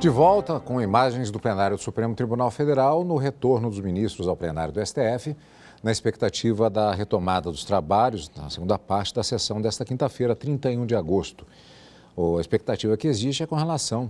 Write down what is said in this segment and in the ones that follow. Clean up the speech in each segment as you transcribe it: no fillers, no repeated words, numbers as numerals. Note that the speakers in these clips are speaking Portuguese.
De volta com imagens do plenário do Supremo Tribunal Federal no retorno dos ministros ao plenário do STF, na expectativa da retomada dos trabalhos na segunda parte da sessão desta quinta-feira, 31 de agosto. A expectativa que existe é com relação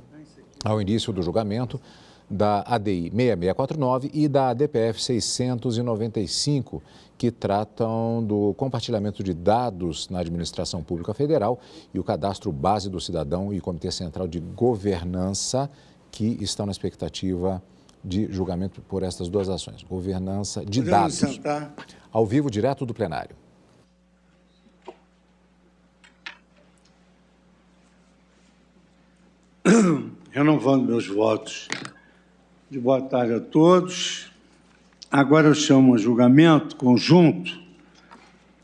ao início do julgamento da ADI 6649 e da ADPF 695, que tratam do compartilhamento de dados na administração pública federal e o cadastro base do cidadão e o Comitê Central de Governança, que estão na expectativa de julgamento por estas duas ações. Governança de dados. Sentar. Ao vivo, direto do plenário. Renovando meus votos de boa tarde a todos. Agora eu chamo a julgamento conjunto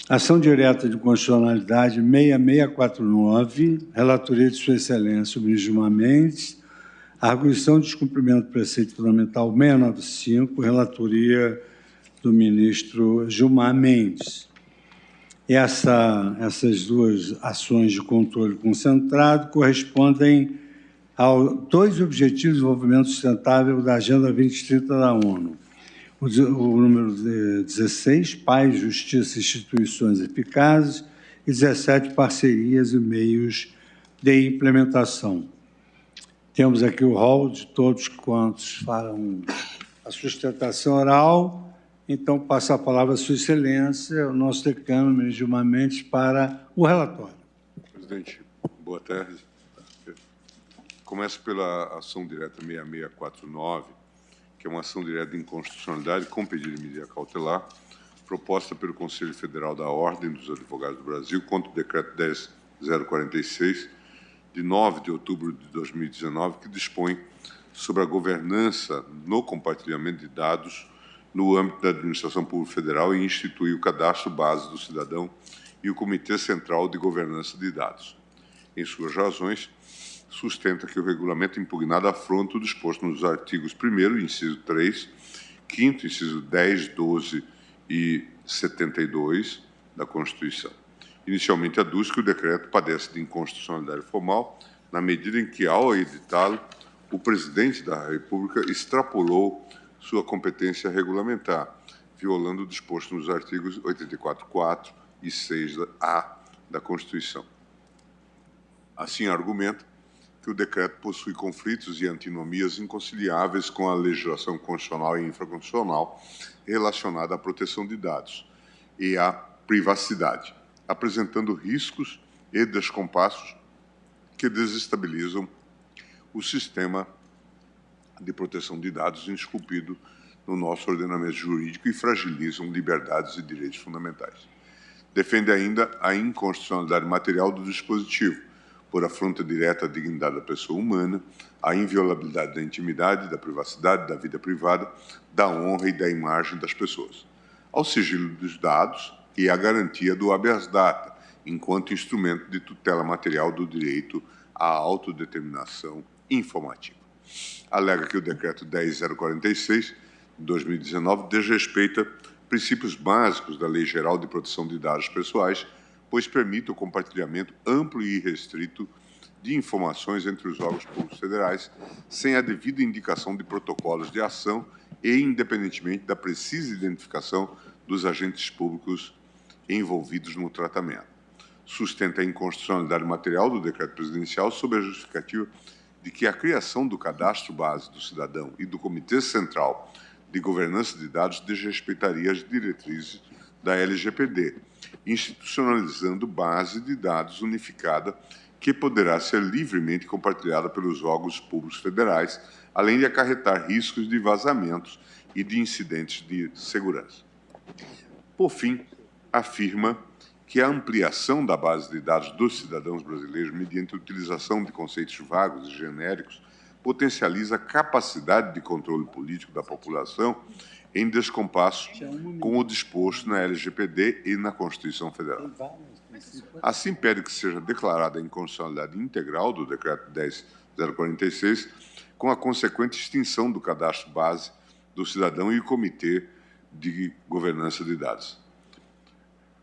ação direta de constitucionalidade 6649, relatoria de Sua Excelência, o ministro Gilmar Mendes, arguição de descumprimento do preceito fundamental 695, relatoria do ministro Gilmar Mendes. Essas duas ações de controle concentrado correspondem aos dois objetivos de desenvolvimento sustentável da Agenda 2030 da ONU. O número 16, paz, justiça e instituições eficazes, e 17, parcerias e meios de implementação. Temos aqui o rol de todos quantos farão a sustentação oral. Então, passo a palavra à Sua Excelência, o nosso decano, o ministro Gilmar Mendes, para o relatório. Presidente, boa tarde. Começo pela ação direta 6649, que é uma ação direta de inconstitucionalidade com pedido de medida cautelar, proposta pelo Conselho Federal da Ordem dos Advogados do Brasil contra o Decreto 10.046, de 9 de outubro de 2019, que dispõe sobre a governança no compartilhamento de dados no âmbito da Administração Pública Federal e institui o Cadastro Base do Cidadão e o Comitê Central de Governança de Dados. Em suas razões, sustenta que o regulamento impugnado afronta o disposto nos artigos 1º, inciso 3, 5º, inciso 10, 12 e 72 da Constituição. Inicialmente, aduz que o decreto padece de inconstitucionalidade formal, na medida em que, ao editá-lo, o presidente da República extrapolou sua competência regulamentar, violando o disposto nos artigos 84.4 e 6A da Constituição. Assim, argumenta que o decreto possui conflitos e antinomias inconciliáveis com a legislação constitucional e infraconstitucional relacionada à proteção de dados e à privacidade, apresentando riscos e descompassos que desestabilizam o sistema de proteção de dados esculpido no nosso ordenamento jurídico e fragilizam liberdades e direitos fundamentais. Defende ainda a inconstitucionalidade material do dispositivo, por afronta direta à dignidade da pessoa humana, à inviolabilidade da intimidade, da privacidade, da vida privada, da honra e da imagem das pessoas, ao sigilo dos dados e à garantia do habeas data, enquanto instrumento de tutela material do direito à autodeterminação informativa. Alega que o Decreto 10.046, de 2019, desrespeita princípios básicos da Lei Geral de Proteção de Dados Pessoais, pois permite o compartilhamento amplo e irrestrito de informações entre os órgãos públicos federais, sem a devida indicação de protocolos de ação e independentemente da precisa identificação dos agentes públicos envolvidos no tratamento. Sustenta a inconstitucionalidade material do decreto presidencial sob a justificativa de que a criação do Cadastro Base do Cidadão e do Comitê Central de Governança de Dados desrespeitaria as diretrizes da LGPD, institucionalizando base de dados unificada que poderá ser livremente compartilhada pelos órgãos públicos federais, além de acarretar riscos de vazamentos e de incidentes de segurança. Por fim, afirma que a ampliação da base de dados dos cidadãos brasileiros mediante a utilização de conceitos vagos e genéricos potencializa a capacidade de controle político da população em descompasso com o disposto na LGPD e na Constituição Federal. Assim, pede que seja declarada a inconstitucionalidade integral do Decreto 10.046, com a consequente extinção do cadastro base do cidadão e o Comitê de Governança de Dados.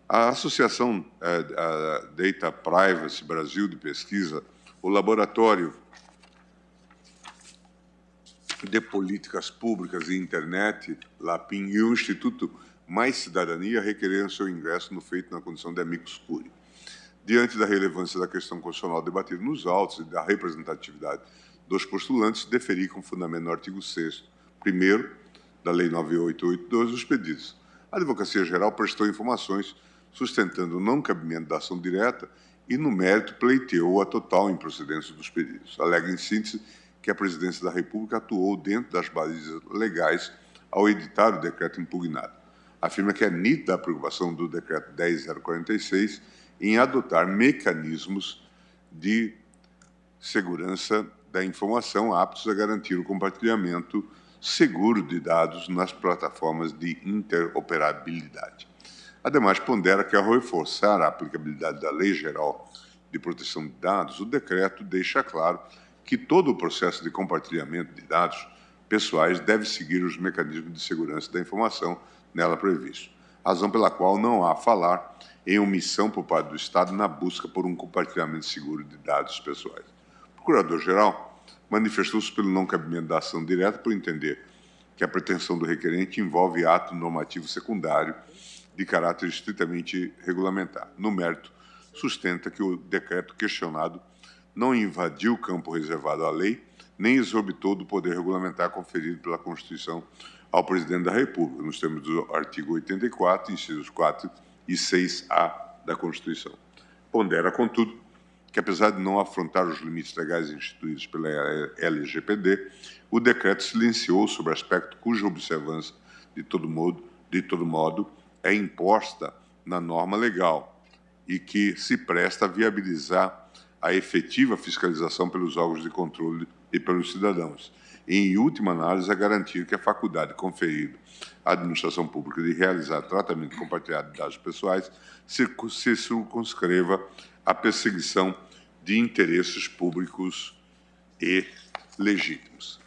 A Associação a Data Privacy Brasil de Pesquisa, o Laboratório de Políticas Públicas e Internet, LAPIM, e o Instituto Mais Cidadania requereram seu ingresso no feito na condição de amicus curiae. Diante da relevância da questão constitucional debatida nos autos e da representatividade dos postulantes, deferi com fundamento no artigo 6º, primeiro, da Lei 9882, os pedidos. A Advocacia Geral prestou informações sustentando o não cabimento da ação direta e, no mérito, pleiteou a total improcedência dos pedidos. Alega, em síntese, que a Presidência da República atuou dentro das balizas legais ao editar o decreto impugnado. Afirma que é nítida a preocupação do decreto 10.046 em adotar mecanismos de segurança da informação aptos a garantir o compartilhamento seguro de dados nas plataformas de interoperabilidade. Ademais, pondera que, ao reforçar a aplicabilidade da Lei Geral de Proteção de Dados, o decreto deixa claro que todo o processo de compartilhamento de dados pessoais deve seguir os mecanismos de segurança da informação nela previstos, razão pela qual não há a falar em omissão por parte do Estado na busca por um compartilhamento seguro de dados pessoais. O Procurador-Geral manifestou-se pelo não cabimento da ação direta por entender que a pretensão do requerente envolve ato normativo secundário de caráter estritamente regulamentar. No mérito, sustenta que o decreto questionado não invadiu o campo reservado à lei, nem exorbitou do poder regulamentar conferido pela Constituição ao Presidente da República, nos termos do artigo 84, incisos 4 e 6A da Constituição. Pondera, contudo, que, apesar de não afrontar os limites legais instituídos pela LGPD, o decreto silenciou sobre aspecto cuja observância, de todo modo, é imposta na norma legal e que se presta a viabilizar a efetiva fiscalização pelos órgãos de controle e pelos cidadãos, e, em última análise, a garantir que a faculdade conferida à administração pública de realizar tratamento compartilhado de dados pessoais se circunscreva à perseguição de interesses públicos e legítimos.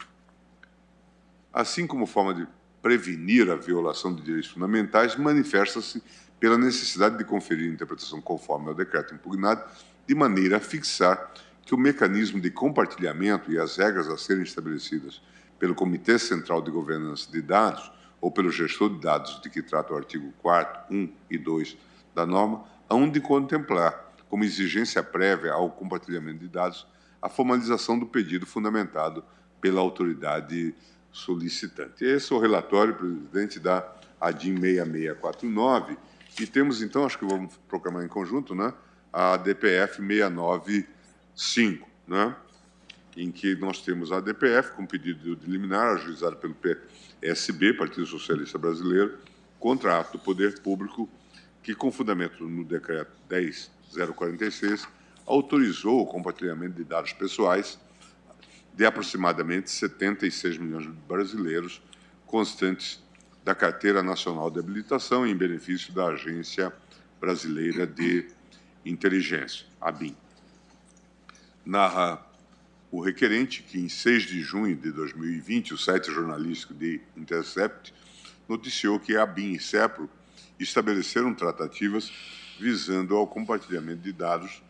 Assim como forma de prevenir a violação de direitos fundamentais, manifesta-se pela necessidade de conferir interpretação conforme ao decreto impugnado, de maneira a fixar que o mecanismo de compartilhamento e as regras a serem estabelecidas pelo Comitê Central de Governança de Dados ou pelo gestor de dados de que trata o artigo 4º, 1 e 2 da norma, hão de contemplar, como exigência prévia ao compartilhamento de dados, a formalização do pedido fundamentado pela autoridade solicitante. Esse é o relatório, presidente, da ADIM 6649, e temos, então, acho que vamos proclamar em conjunto, né, a DPF 695, né, em que nós temos a DPF com pedido de liminar ajuizado pelo PSB, Partido Socialista Brasileiro, contra ato do Poder Público, que, com fundamento no decreto 10.046, autorizou o compartilhamento de dados pessoais de aproximadamente 76 milhões de brasileiros, constantes da Carteira Nacional de Habilitação em benefício da Agência Brasileira de Inteligência, ABIN. Narra o requerente que, em 6 de junho de 2020, o site jornalístico The Intercept noticiou que a ABIN e CEPRO estabeleceram tratativas visando ao compartilhamento de dados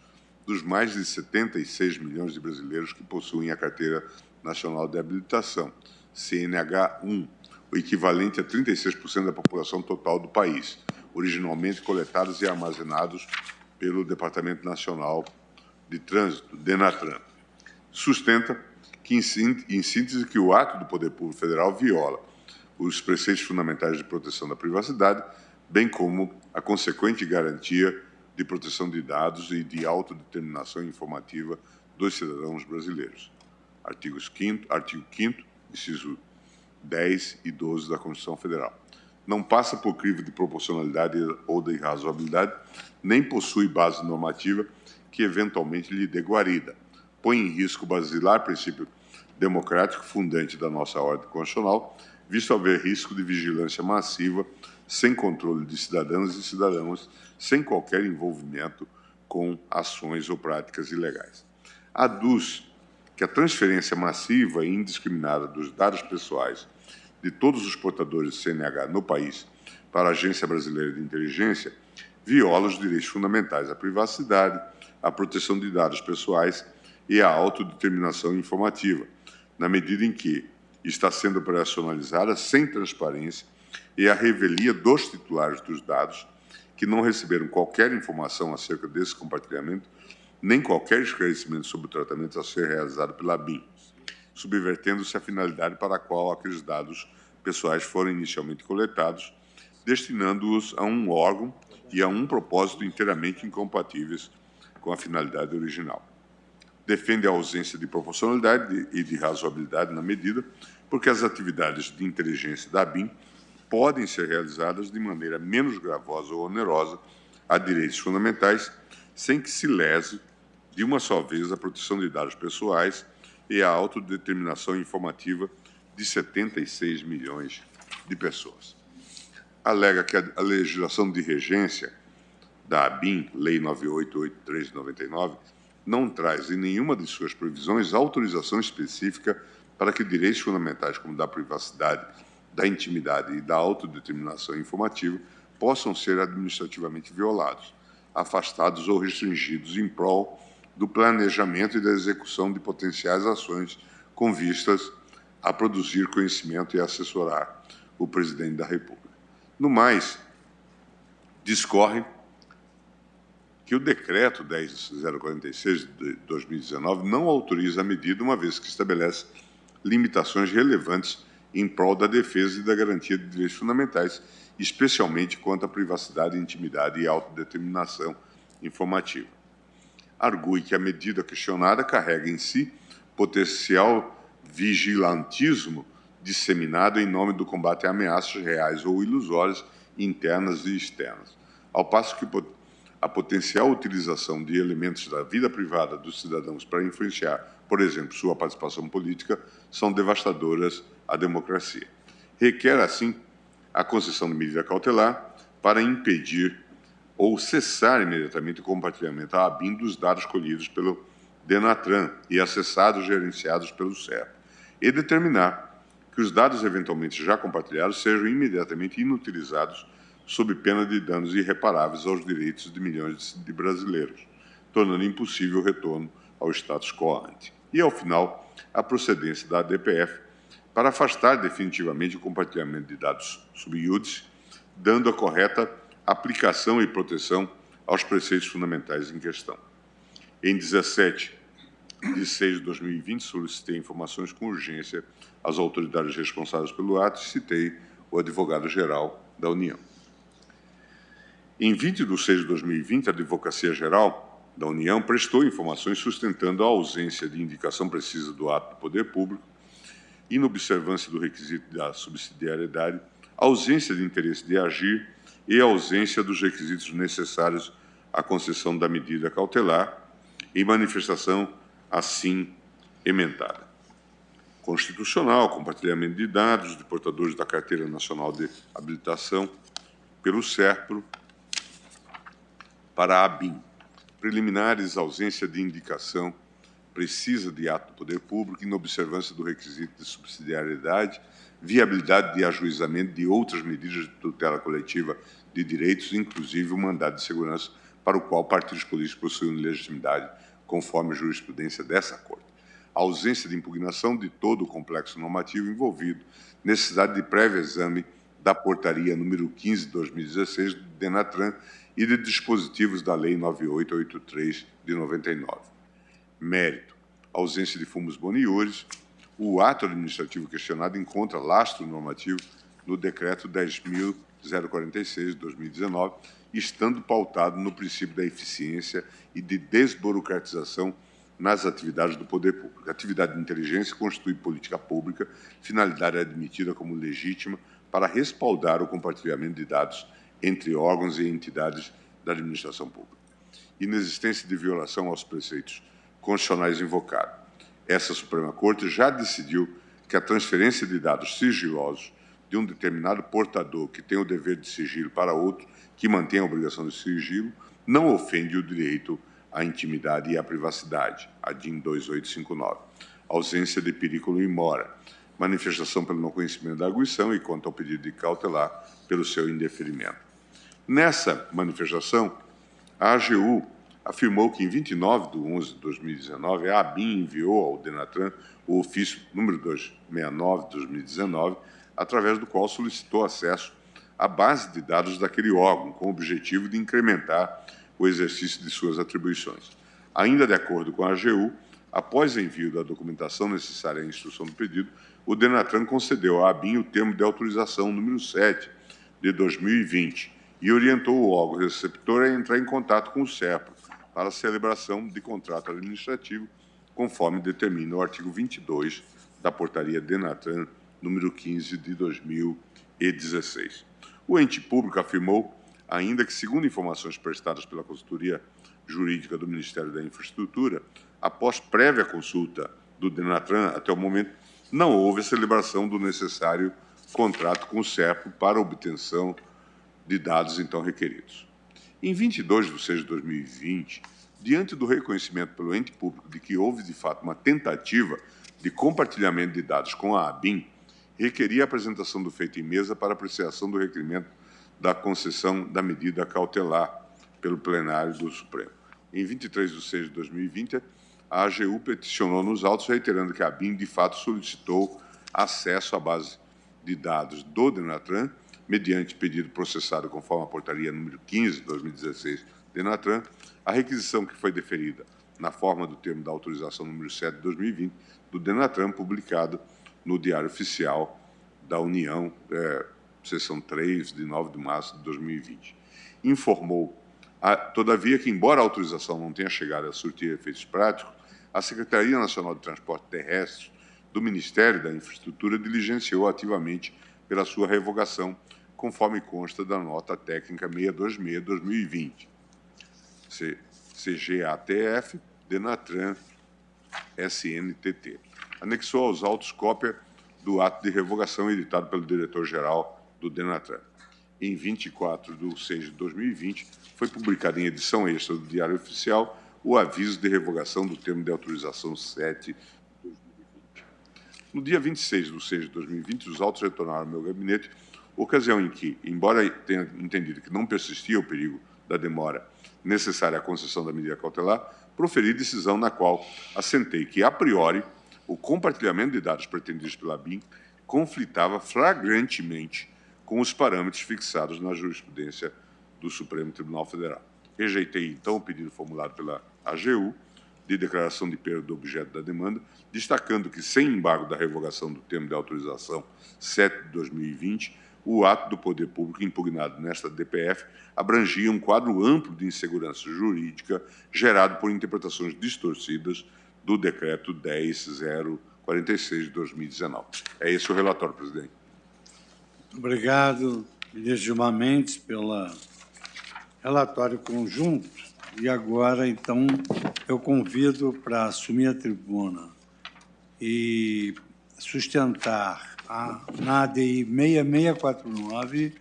dos mais de 76 milhões de brasileiros que possuem a Carteira Nacional de Habilitação, CNH-1, o equivalente a 36% da população total do país, originalmente coletados e armazenados pelo Departamento Nacional de Trânsito, DENATRAN. Sustenta que, em síntese, que o ato do Poder Público Federal viola os preceitos fundamentais de proteção da privacidade, bem como a consequente garantia de proteção de dados e de autodeterminação informativa dos cidadãos brasileiros. Artigo 5º, inciso 10 e 12 da Constituição Federal. Não passa por crivo de proporcionalidade ou de irrazoabilidade, nem possui base normativa que eventualmente lhe dê guarida. Põe em risco o basilar princípio democrático fundante da nossa ordem constitucional, visto haver risco de vigilância massiva, sem controle de cidadãos e cidadãs, sem qualquer envolvimento com ações ou práticas ilegais. Aduz que a transferência massiva e indiscriminada dos dados pessoais de todos os portadores de CNH no país para a Agência Brasileira de Inteligência viola os direitos fundamentais à privacidade, à proteção de dados pessoais e à autodeterminação informativa, na medida em que, está sendo operacionalizada sem transparência e a revelia dos titulares dos dados, que não receberam qualquer informação acerca desse compartilhamento, nem qualquer esclarecimento sobre o tratamento a ser realizado pela ABIN, subvertendo-se a finalidade para a qual aqueles dados pessoais foram inicialmente coletados, destinando-os a um órgão e a um propósito inteiramente incompatíveis com a finalidade original. Defende a ausência de proporcionalidade e de razoabilidade na medida, porque as atividades de inteligência da ABIN podem ser realizadas de maneira menos gravosa ou onerosa a direitos fundamentais, sem que se lese de uma só vez a proteção de dados pessoais e a autodeterminação informativa de 76 milhões de pessoas. Alega que a legislação de regência da ABIN, Lei 9883 de 99, não traz em nenhuma de suas previsões autorização específica para que direitos fundamentais como da privacidade, da intimidade e da autodeterminação informativa possam ser administrativamente violados, afastados ou restringidos em prol do planejamento e da execução de potenciais ações com vistas a produzir conhecimento e assessorar o Presidente da República. No mais, discorre que o Decreto 10.046 de 2019 não autoriza a medida, uma vez que estabelece limitações relevantes em prol da defesa e da garantia de direitos fundamentais, especialmente quanto à privacidade, intimidade e autodeterminação informativa. Argue que a medida questionada carrega em si potencial vigilantismo disseminado em nome do combate a ameaças reais ou ilusórias, internas e externas, ao passo que a potencial utilização de elementos da vida privada dos cidadãos para influenciar, por exemplo, sua participação política, são devastadoras à democracia. Requer, assim, a concessão de medida cautelar para impedir ou cessar imediatamente o compartilhamento à ABIN dos dados colhidos pelo DENATRAN e acessados gerenciados pelo CERP, e determinar que os dados eventualmente já compartilhados sejam imediatamente inutilizados sob pena de danos irreparáveis aos direitos de milhões de brasileiros, tornando impossível o retorno ao status quo ante. E, ao final, a procedência da ADPF para afastar definitivamente o compartilhamento de dados sub iudice, dando a correta aplicação e proteção aos preceitos fundamentais em questão. Em 17 de 6 de 2020, solicitei informações com urgência às autoridades responsáveis pelo ato e citei o advogado-geral da União. Em 20 de 6 de 2020, a Advocacia-Geral da União prestou informações sustentando a ausência de indicação precisa do ato do poder público, inobservância do requisito da subsidiariedade, ausência de interesse de agir e ausência dos requisitos necessários à concessão da medida cautelar e manifestação assim emendada. Constitucional, compartilhamento de dados de portadores da Carteira Nacional de Habilitação pelo SERPRO para a ABIN. Preliminares, ausência de indicação precisa de ato do poder público, inobservância do requisito de subsidiariedade, viabilidade de ajuizamento de outras medidas de tutela coletiva de direitos, inclusive o mandado de segurança, para o qual partidos políticos possuem legitimidade, conforme a jurisprudência dessa Corte. A ausência de impugnação de todo o complexo normativo envolvido, necessidade de prévio exame da portaria número 15 de 2016 do DENATRAN e de dispositivos da Lei 9883 de 99. Mérito: ausência de fumus boniures. O ato administrativo questionado encontra lastro normativo no Decreto 10.046 de 2019, estando pautado no princípio da eficiência e de desburocratização nas atividades do poder público. A atividade de inteligência constitui política pública, finalidade admitida como legítima para respaldar o compartilhamento de dados entre órgãos e entidades da administração pública. Inexistência de violação aos preceitos constitucionais invocados. Essa Suprema Corte já decidiu que a transferência de dados sigilosos de um determinado portador que tem o dever de sigilo para outro que mantém a obrigação de sigilo não ofende o direito à intimidade e à privacidade, a DIN 2859. Ausência de perigo in mora. Manifestação pelo não conhecimento da arguição e quanto ao pedido de cautelar pelo seu indeferimento. Nessa manifestação, a AGU afirmou que, em 29/11/2019, a ABIN enviou ao DENATRAN o ofício número 269/2019, através do qual solicitou acesso à base de dados daquele órgão, com o objetivo de incrementar o exercício de suas atribuições. Ainda de acordo com a AGU, após envio da documentação necessária à instrução do pedido, o DENATRAN concedeu à ABIN o termo de autorização número 7 de 2020 e orientou o órgão receptor a entrar em contato com o SERPRO para a celebração de contrato administrativo, conforme determina o artigo 22 da Portaria DENATRAN número 15 de 2016. O ente público afirmou ainda que, segundo informações prestadas pela consultoria jurídica do Ministério da Infraestrutura, após prévia consulta do DENATRAN, até o momento, não houve a celebração do necessário contrato com o SERPRO para a obtenção de dados então requeridos. Em 22/6/2020, diante do reconhecimento pelo ente público de que houve, de fato, uma tentativa de compartilhamento de dados com a ABIN, requeria a apresentação do feito em mesa para apreciação do requerimento da concessão da medida cautelar pelo plenário do Supremo. Em 23/6/2020, a AGU peticionou nos autos, reiterando que a ABIN, de fato, solicitou acesso à base de dados do DENATRAN, mediante pedido processado conforme a portaria número 15 de 2016 DENATRAN, a requisição que foi deferida na forma do termo da autorização número 7 de 2020 do DENATRAN, publicado no Diário Oficial da União, seção 3, de 9 de março de 2020. Informou, todavia, que, embora a autorização não tenha chegado a surtir efeitos práticos, a Secretaria Nacional de Transporte Terrestre do Ministério da Infraestrutura diligenciou ativamente pela sua revogação, conforme consta da nota técnica 626/2020. CGATF, DENATRAN, SNTT. Anexou aos autos cópia do ato de revogação editado pelo diretor-geral do DENATRAN. Em 24/6/2020, foi publicado em edição extra do Diário Oficial o aviso de revogação do termo de autorização 7 de 2020. No dia 26/6/2020, os autos retornaram ao meu gabinete, ocasião em que, embora tenha entendido que não persistia o perigo da demora necessária à concessão da medida cautelar, proferi decisão na qual assentei que, a priori, o compartilhamento de dados pretendidos pela ABIN conflitava flagrantemente com os parâmetros fixados na jurisprudência do Supremo Tribunal Federal. Rejeitei, então, o pedido formulado pela AGU de declaração de perda do objeto da demanda, destacando que, sem embargo da revogação do termo de autorização 7 de 2020, o ato do poder público impugnado nesta DPF abrangia um quadro amplo de insegurança jurídica gerado por interpretações distorcidas do Decreto 10.046 de 2019. É esse o relatório, presidente. Obrigado, ministro Gilmar Mendes, pelo relatório conjunto. E agora, então, eu convido para assumir a tribuna e sustentar na ADI 6649,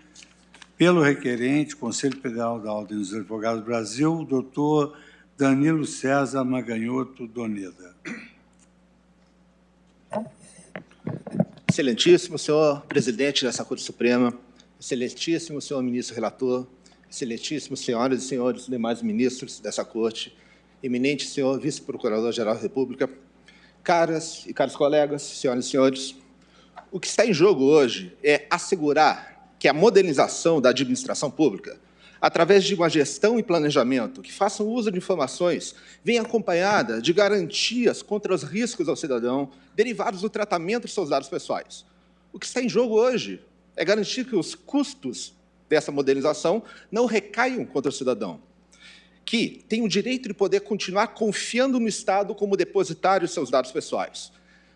pelo requerente, Conselho Federal da Ordem dos Advogados do Brasil, o doutor Danilo César Maganhoto Doneda. Excelentíssimo senhor presidente dessa Corte Suprema, excelentíssimo senhor ministro relator, excelentíssimos senhoras e senhores demais ministros dessa Corte, eminente senhor vice-procurador-geral da República, caras e caros colegas, senhoras e senhores, o que está em jogo hoje é assegurar que a modernização da administração pública, através de uma gestão e planejamento que façam uso de informações, venha acompanhada de garantias contra os riscos ao cidadão derivados do tratamento de seus dados pessoais. O que está em jogo hoje é garantir que os custos dessa modernização não recaiam contra o cidadão, que tem o direito de poder continuar confiando no Estado como depositário de seus dados pessoais.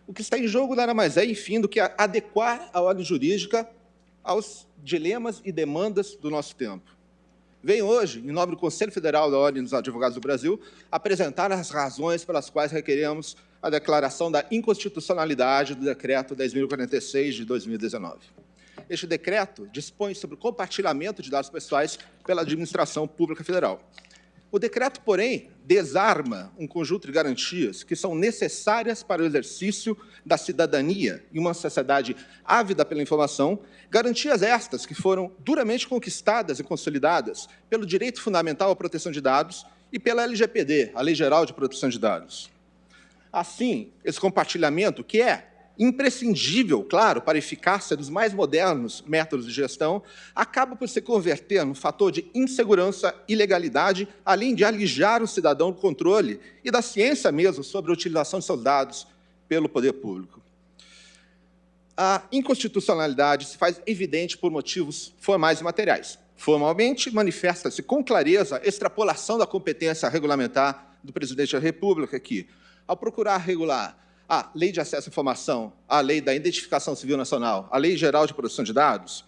O que está em jogo nada mais é, enfim, do que adequar a ordem jurídica aos dilemas e demandas do nosso tempo. Venho hoje, em nome do Conselho Federal da Ordem dos Advogados do Brasil, apresentar as razões pelas quais requeremos a declaração da inconstitucionalidade do Decreto 10.046 de 2019. Este decreto dispõe sobre o compartilhamento de dados pessoais pela administração pública federal. O decreto, porém, desarma um conjunto de garantias que são necessárias para o exercício da cidadania em uma sociedade ávida pela informação, garantias estas que foram duramente conquistadas e consolidadas pelo direito fundamental à proteção de dados e pela LGPD, a Lei Geral de Proteção de Dados. Assim, esse compartilhamento, que é imprescindível, claro, para a eficácia dos mais modernos métodos de gestão, acaba por se converter num fator de insegurança e ilegalidade, além de alijar o cidadão do controle e da ciência mesmo sobre a utilização de seus dados pelo poder público. A inconstitucionalidade se faz evidente por motivos formais e materiais. Formalmente, manifesta-se com clareza a extrapolação da competência regulamentar do presidente da República, que, ao procurar regular a Lei de Acesso à Informação, a Lei da Identificação Civil Nacional, a Lei Geral de Proteção de Dados,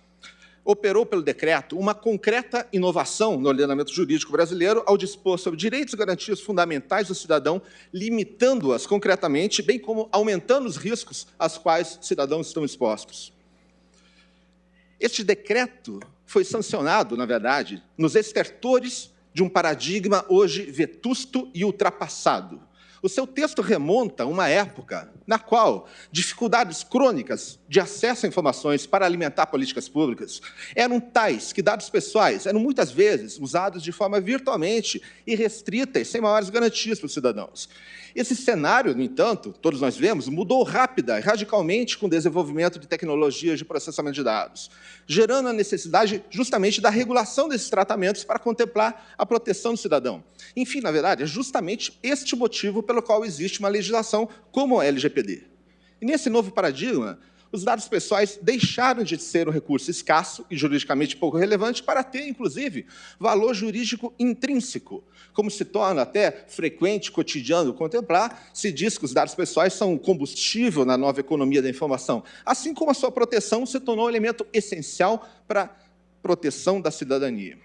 operou pelo decreto uma concreta inovação no ordenamento jurídico brasileiro ao dispor sobre direitos e garantias fundamentais do cidadão, limitando-as concretamente, bem como aumentando os riscos aos quais os cidadãos estão expostos. Este decreto foi sancionado, na verdade, nos estertores de um paradigma hoje vetusto e ultrapassado. O seu texto remonta a uma época na qual dificuldades crônicas de acesso a informações para alimentar políticas públicas eram tais que dados pessoais eram muitas vezes usados de forma virtualmente irrestrita e sem maiores garantias para os cidadãos. Esse cenário, no entanto, todos nós vemos, mudou rápida e radicalmente com o desenvolvimento de tecnologias de processamento de dados, gerando a necessidade justamente da regulação desses tratamentos para contemplar a proteção do cidadão. Enfim, na verdade, é justamente este motivo pelo qual existe uma legislação como a LGPD. E nesse novo paradigma, os dados pessoais deixaram de ser um recurso escasso e juridicamente pouco relevante para ter, inclusive, valor jurídico intrínseco, como se torna até frequente, cotidiano, contemplar, se diz que os dados pessoais são um combustível na nova economia da informação, assim como a sua proteção se tornou um elemento essencial para a proteção da cidadania.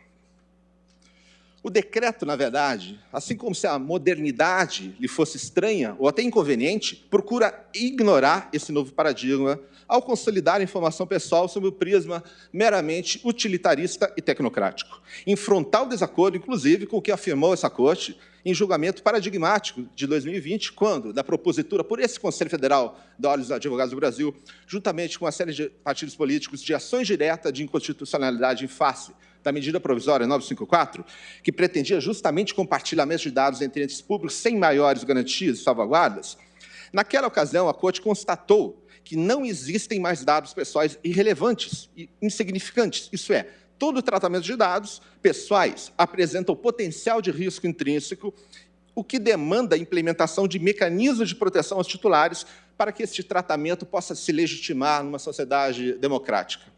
O decreto, na verdade, assim como se a modernidade lhe fosse estranha ou até inconveniente, procura ignorar esse novo paradigma ao consolidar a informação pessoal sob o prisma meramente utilitarista e tecnocrático. Em frontal desacordo, inclusive, com o que afirmou essa Corte em julgamento paradigmático de 2020, quando, da propositura por esse Conselho Federal da Ordem dos Advogados do Brasil, juntamente com uma série de partidos políticos de ações diretas de inconstitucionalidade em face da medida provisória 954, que pretendia justamente compartilhamento de dados entre entes públicos sem maiores garantias e salvaguardas, naquela ocasião a Corte constatou que não existem mais dados pessoais irrelevantes e insignificantes, isso é, todo o tratamento de dados pessoais apresenta o potencial de risco intrínseco, o que demanda a implementação de mecanismos de proteção aos titulares para que este tratamento possa se legitimar numa sociedade democrática.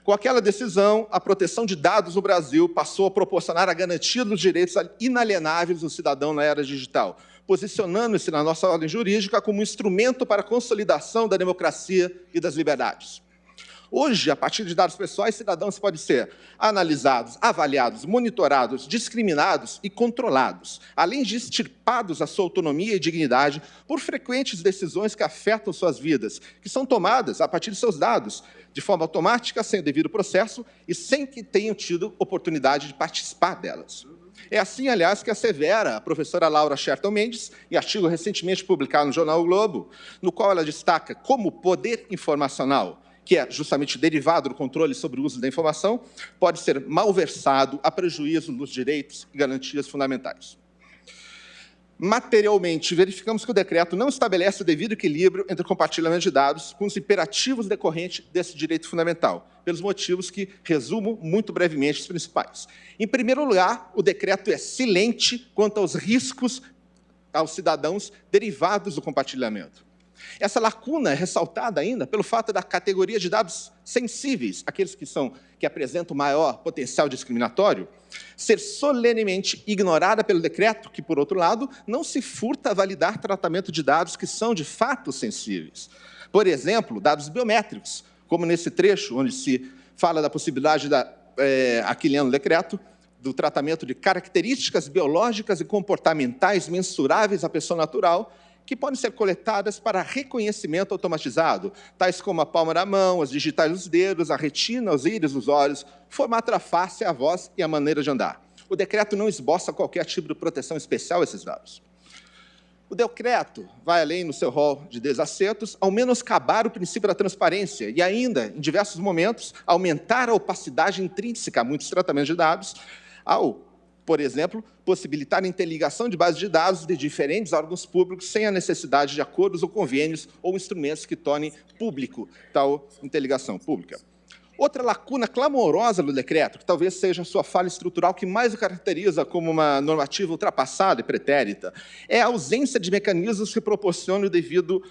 Com aquela decisão, a proteção de dados no Brasil passou a proporcionar a garantia dos direitos inalienáveis do cidadão na era digital, posicionando-se na nossa ordem jurídica como um instrumento para a consolidação da democracia e das liberdades. Hoje, a partir de dados pessoais, cidadãos podem ser analisados, avaliados, monitorados, discriminados e controlados, além de extirpados a sua autonomia e dignidade por frequentes decisões que afetam suas vidas, que são tomadas a partir de seus dados, de forma automática, sem o devido processo e sem que tenham tido oportunidade de participar delas. É assim, aliás, que assevera a professora Laura Sherton Mendes, em artigo recentemente publicado no jornal O Globo, no qual ela destaca como o poder informacional, que é justamente derivado do controle sobre o uso da informação, pode ser malversado a prejuízo dos direitos e garantias fundamentais. Materialmente, verificamos que o decreto não estabelece o devido equilíbrio entre o compartilhamento de dados com os imperativos decorrentes desse direito fundamental, pelos motivos que resumo muito brevemente os principais. Em primeiro lugar, o decreto é silente quanto aos riscos aos cidadãos derivados do compartilhamento. Essa lacuna é ressaltada ainda pelo fato da categoria de dados sensíveis, aqueles que apresentam maior potencial discriminatório, ser solenemente ignorada pelo decreto, que, por outro lado, não se furta a validar tratamento de dados que são, de fato, sensíveis. Por exemplo, dados biométricos, como nesse trecho, onde se fala da possibilidade, aqui lendo o decreto, do tratamento de características biológicas e comportamentais mensuráveis à pessoa natural, que podem ser coletadas para reconhecimento automatizado, tais como a palma da mão, as digitais dos dedos, a retina, os íris dos olhos, o formato da face, a voz e a maneira de andar. O decreto não esboça qualquer tipo de proteção especial a esses dados. O decreto vai além no seu rol de desacertos, ao menoscabar o princípio da transparência e ainda, em diversos momentos, aumentar a opacidade intrínseca a muitos tratamentos de dados, ao por exemplo, possibilitar a interligação de bases de dados de diferentes órgãos públicos sem a necessidade de acordos ou convênios ou instrumentos que tornem público tal interligação pública. Outra lacuna clamorosa do decreto, que talvez seja a sua falha estrutural que mais o caracteriza como uma normativa ultrapassada e pretérita, é a ausência de mecanismos que proporcionem o devido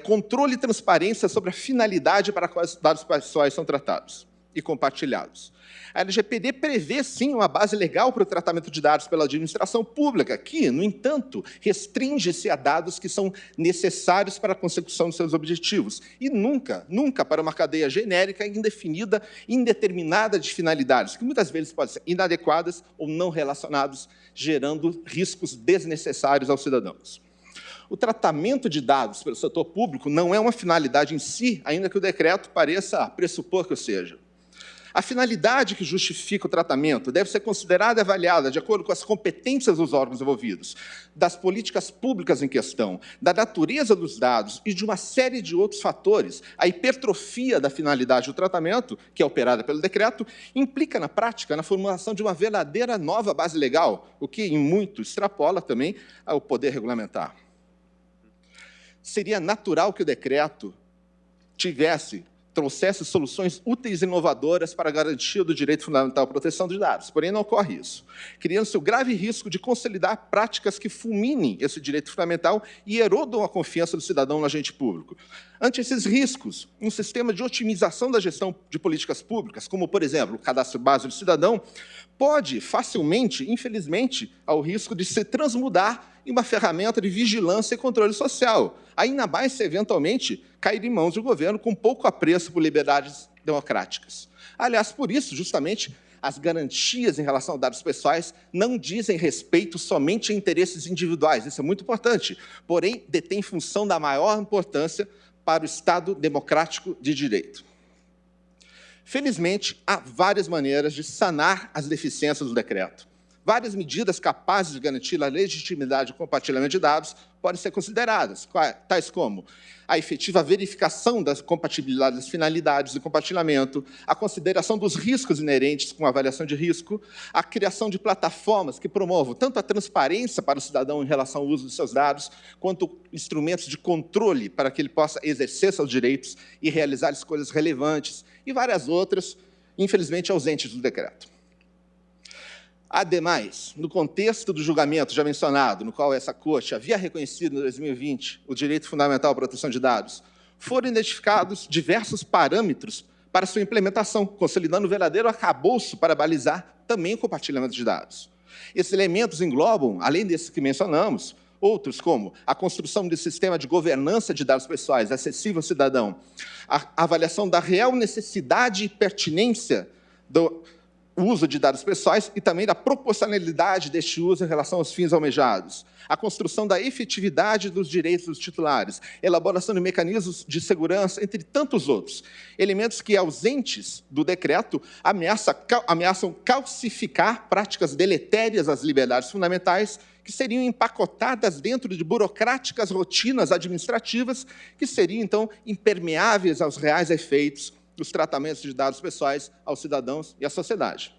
controle e transparência sobre a finalidade para a qual os dados pessoais são tratados e compartilhados. A LGPD prevê, sim, uma base legal para o tratamento de dados pela administração pública, que, no entanto, restringe-se a dados que são necessários para a consecução de seus objetivos, e nunca para uma cadeia genérica, indefinida, indeterminada de finalidades, que muitas vezes podem ser inadequadas ou não relacionadas, gerando riscos desnecessários aos cidadãos. O tratamento de dados pelo setor público não é uma finalidade em si, ainda que o decreto pareça pressupor que o seja. A finalidade que justifica o tratamento deve ser considerada e avaliada de acordo com as competências dos órgãos envolvidos, das políticas públicas em questão, da natureza dos dados e de uma série de outros fatores. A hipertrofia da finalidade do tratamento, que é operada pelo decreto, implica, na prática, na formulação de uma verdadeira nova base legal, o que, em muito, extrapola também o poder regulamentar. Seria natural que o decreto trouxesse soluções úteis e inovadoras para a garantia do direito fundamental à proteção de dados. Porém, não ocorre isso, criando-se o grave risco de consolidar práticas que fulminem esse direito fundamental e erodam a confiança do cidadão no agente público. Ante esses riscos, um sistema de otimização da gestão de políticas públicas, como, por exemplo, o cadastro base do cidadão, pode facilmente, infelizmente, ao risco de se transmudar em uma ferramenta de vigilância e controle social, ainda mais se, eventualmente, cair em mãos do governo com pouco apreço por liberdades democráticas. Aliás, por isso, justamente, as garantias em relação a dados pessoais não dizem respeito somente a interesses individuais, isso é muito importante, porém, detém função da maior importância para o Estado democrático de direito. Felizmente, há várias maneiras de sanar as deficiências do decreto. Várias medidas capazes de garantir a legitimidade e compartilhamento de dados podem ser consideradas, tais como a efetiva verificação da compatibilidade das finalidades do compartilhamento, a consideração dos riscos inerentes com a avaliação de risco, a criação de plataformas que promovam tanto a transparência para o cidadão em relação ao uso dos seus dados, quanto instrumentos de controle para que ele possa exercer seus direitos e realizar escolhas relevantes, e várias outras, infelizmente, ausentes do decreto. Ademais, no contexto do julgamento já mencionado, no qual essa Corte havia reconhecido, em 2020, o direito fundamental à proteção de dados, foram identificados diversos parâmetros para sua implementação, consolidando o verdadeiro arcabouço para balizar também o compartilhamento de dados. Esses elementos englobam, além desses que mencionamos, outros como a construção de sistema de governança de dados pessoais acessível ao cidadão, a avaliação da real necessidade e pertinência do uso de dados pessoais e também da proporcionalidade deste uso em relação aos fins almejados, a construção da efetividade dos direitos dos titulares, elaboração de mecanismos de segurança, entre tantos outros, elementos que, ausentes do decreto, ameaçam calcificar práticas deletérias às liberdades fundamentais, que seriam empacotadas dentro de burocráticas rotinas administrativas, que seriam, então, impermeáveis aos reais efeitos dos tratamentos de dados pessoais aos cidadãos e à sociedade.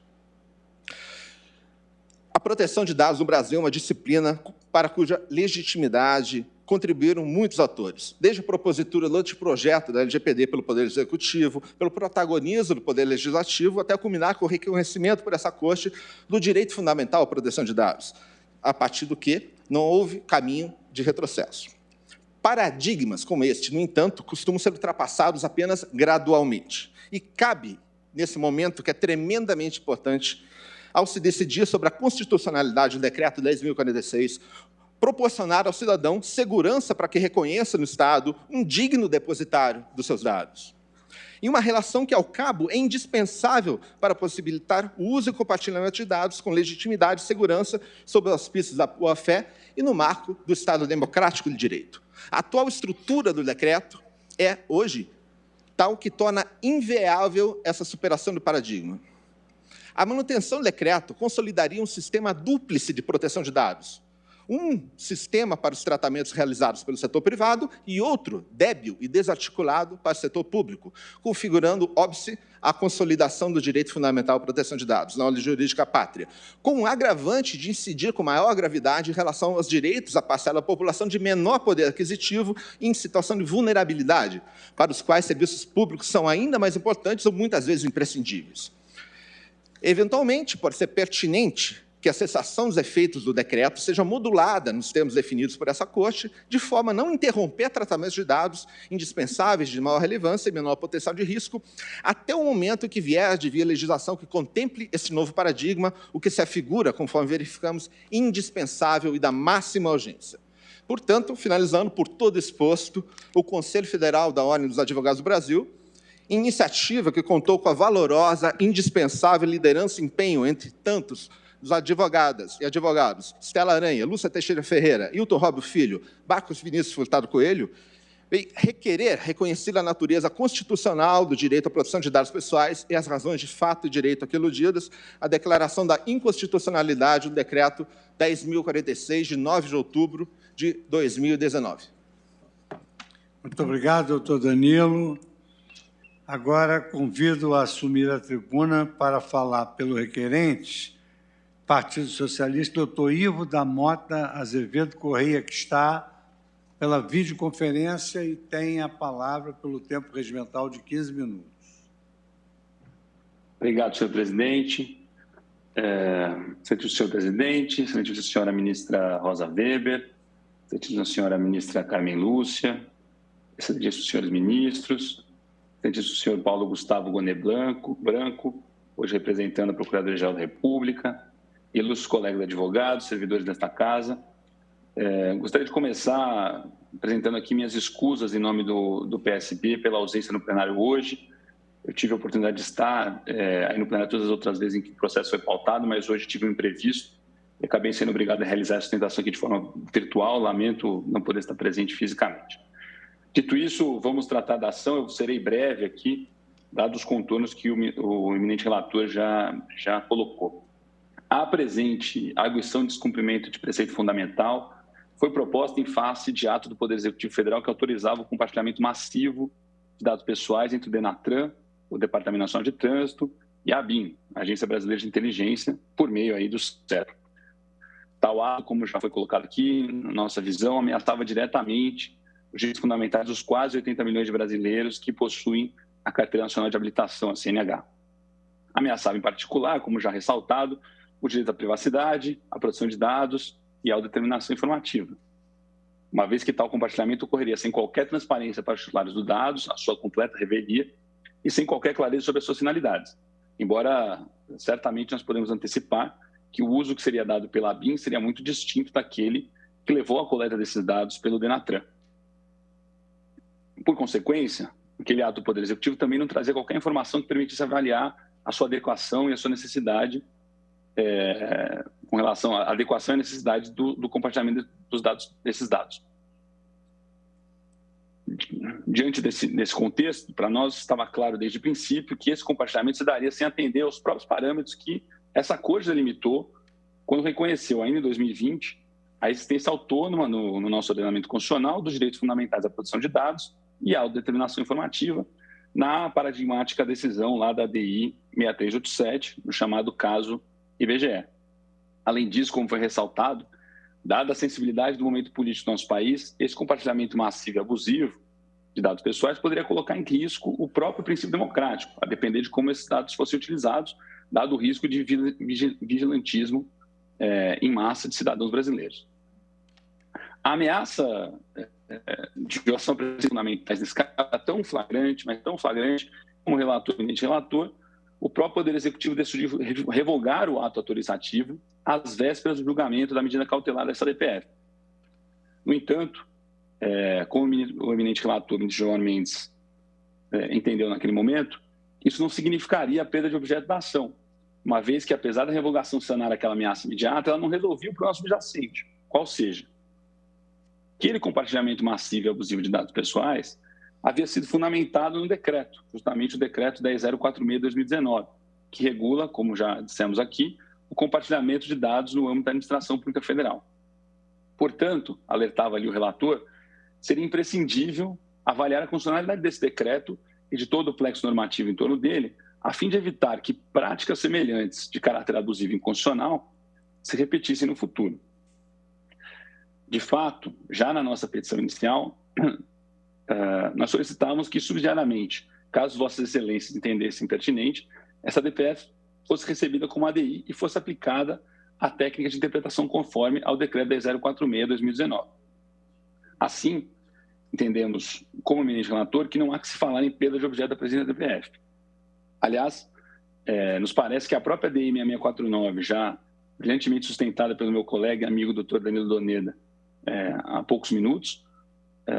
A proteção de dados no Brasil é uma disciplina para cuja legitimidade contribuíram muitos atores, desde a propositura do anteprojeto da LGPD pelo Poder Executivo, pelo protagonismo do Poder Legislativo, até culminar com o reconhecimento por essa Corte do direito fundamental à proteção de dados, a partir do que não houve caminho de retrocesso. Paradigmas como este, no entanto, costumam ser ultrapassados apenas gradualmente. E cabe, nesse momento, que é tremendamente importante, ao se decidir sobre a constitucionalidade do Decreto 10.046, proporcionar ao cidadão segurança para que reconheça no Estado um digno depositário dos seus dados. Em uma relação que, ao cabo, é indispensável para possibilitar o uso e compartilhamento de dados com legitimidade e segurança sob os auspícios da boa-fé e no marco do Estado democrático de direito. A atual estrutura do decreto é, hoje, tal que torna inviável essa superação do paradigma. A manutenção do decreto consolidaria um sistema dúplice de proteção de dados, Um sistema para os tratamentos realizados pelo setor privado e outro, débil e desarticulado, para o setor público, configurando, óbice, a consolidação do direito fundamental à proteção de dados, na ordem jurídica pátria, com um agravante de incidir com maior gravidade em relação aos direitos à parcela da população de menor poder aquisitivo em situação de vulnerabilidade, para os quais serviços públicos são ainda mais importantes ou muitas vezes imprescindíveis. Eventualmente, pode ser pertinente que a cessação dos efeitos do decreto seja modulada nos termos definidos por essa Corte, de forma a não interromper tratamentos de dados indispensáveis de maior relevância e menor potencial de risco, até o momento que vier de via legislação que contemple esse novo paradigma, o que se afigura, conforme verificamos, indispensável e da máxima urgência. Portanto, finalizando por todo exposto, o Conselho Federal da Ordem dos Advogados do Brasil, iniciativa que contou com a valorosa, indispensável liderança e empenho entre tantos dos advogadas e advogados Stella Aranha, Lúcia Teixeira Ferreira, Hilton Róbio Filho, Marcos Vinícius Furtado Coelho, vem requerer reconhecida a natureza constitucional do direito à proteção de dados pessoais e as razões de fato e direito aqui eludidas, a declaração da inconstitucionalidade do decreto 10.046, de 9 de outubro de 2019. Muito obrigado, doutor Danilo. Agora convido a assumir a tribuna para falar pelo requerente, Partido Socialista, doutor Ivo da Mota Azevedo Correia, que está pela videoconferência e tem a palavra pelo tempo regimental de 15 minutos. Obrigado, senhor presidente. Excelentíssimo senhor presidente, excelentíssima senhora ministra Rosa Weber, excelentíssima senhora ministra Carmen Lúcia, excelentíssimos senhores ministros, excelentíssimo senhor Paulo Gustavo Gonet Branco, hoje representando a Procuradoria-Geral da República, ilustres colegas advogados, servidores desta casa. Gostaria de começar apresentando aqui minhas escusas em nome do PSB pela ausência no plenário hoje. Eu tive a oportunidade de estar aí no plenário todas as outras vezes em que o processo foi pautado, mas hoje tive um imprevisto e acabei sendo obrigado a realizar a sustentação aqui de forma virtual. Lamento não poder estar presente fisicamente. Dito isso, vamos tratar da ação. Eu serei breve aqui, dados os contornos que o eminente relator já colocou. A presente arguição de descumprimento de preceito fundamental foi proposta em face de ato do Poder Executivo Federal que autorizava o compartilhamento massivo de dados pessoais entre o DENATRAN, o Departamento Nacional de Trânsito, e a ABIN, a Agência Brasileira de Inteligência, por meio aí do CETRO. Tal ato, como já foi colocado aqui, na nossa visão, ameaçava diretamente os direitos fundamentais dos quase 80 milhões de brasileiros que possuem a Carteira Nacional de Habilitação, a CNH. Ameaçava, em particular, como já ressaltado, o direito à privacidade, à proteção de dados e à autodeterminação informativa. Uma vez que tal compartilhamento ocorreria sem qualquer transparência para os titulares dos dados, a sua completa revelia e sem qualquer clareza sobre as suas finalidades. Embora, certamente, nós podemos antecipar que o uso que seria dado pela ABIN seria muito distinto daquele que levou à coleta desses dados pelo DENATRAN. Por consequência, aquele ato do Poder Executivo também não trazia qualquer informação que permitisse avaliar a sua adequação e a sua necessidade com relação à adequação e necessidade do compartilhamento desses dados. Diante desse contexto, para nós estava claro desde o princípio que esse compartilhamento se daria sem atender aos próprios parâmetros que essa Corte delimitou quando reconheceu, ainda em 2020, a existência autônoma no nosso ordenamento constitucional dos direitos fundamentais à proteção de dados e à autodeterminação informativa, na paradigmática decisão lá da DI 6387, no chamado caso IBGE. Além disso, como foi ressaltado, dada a sensibilidade do momento político do nosso país, esse compartilhamento massivo e abusivo de dados pessoais poderia colocar em risco o próprio princípio democrático, a depender de como esses dados fossem utilizados, dado o risco de vigilantismo em massa de cidadãos brasileiros. A ameaça de violação de princípios fundamentais nesse caso é tão flagrante, mas tão flagrante, como o eminente relator, o próprio Poder Executivo decidiu revogar o ato autorizativo às vésperas do julgamento da medida cautelar dessa DPF. No entanto, como o eminente relator, o ministro João Mendes, entendeu naquele momento, isso não significaria a perda de objeto da ação, uma vez que, apesar da revogação sanar aquela ameaça imediata, ela não resolvia o problema subjacente, qual seja, aquele compartilhamento massivo e abusivo de dados pessoais havia sido fundamentado no decreto, justamente o decreto 10.046 de 2019, que regula, como já dissemos aqui, o compartilhamento de dados no âmbito da administração pública federal. Portanto, alertava ali o relator, seria imprescindível avaliar a constitucionalidade desse decreto e de todo o plexo normativo em torno dele, a fim de evitar que práticas semelhantes de caráter abusivo e inconstitucional se repetissem no futuro. De fato, já na nossa petição inicial, nós solicitávamos que, subsidiariamente, caso Vossas Excelências entendessem pertinente, essa DPF fosse recebida como ADI e fosse aplicada a técnica de interpretação conforme ao Decreto 10.046/2019. Assim, entendemos, como eminente relator, que não há que se falar em perda de objeto da presente DPF. Aliás, nos parece que a própria DI 6649, já brilhantemente sustentada pelo meu colega e amigo Dr. Danilo Doneda há poucos minutos,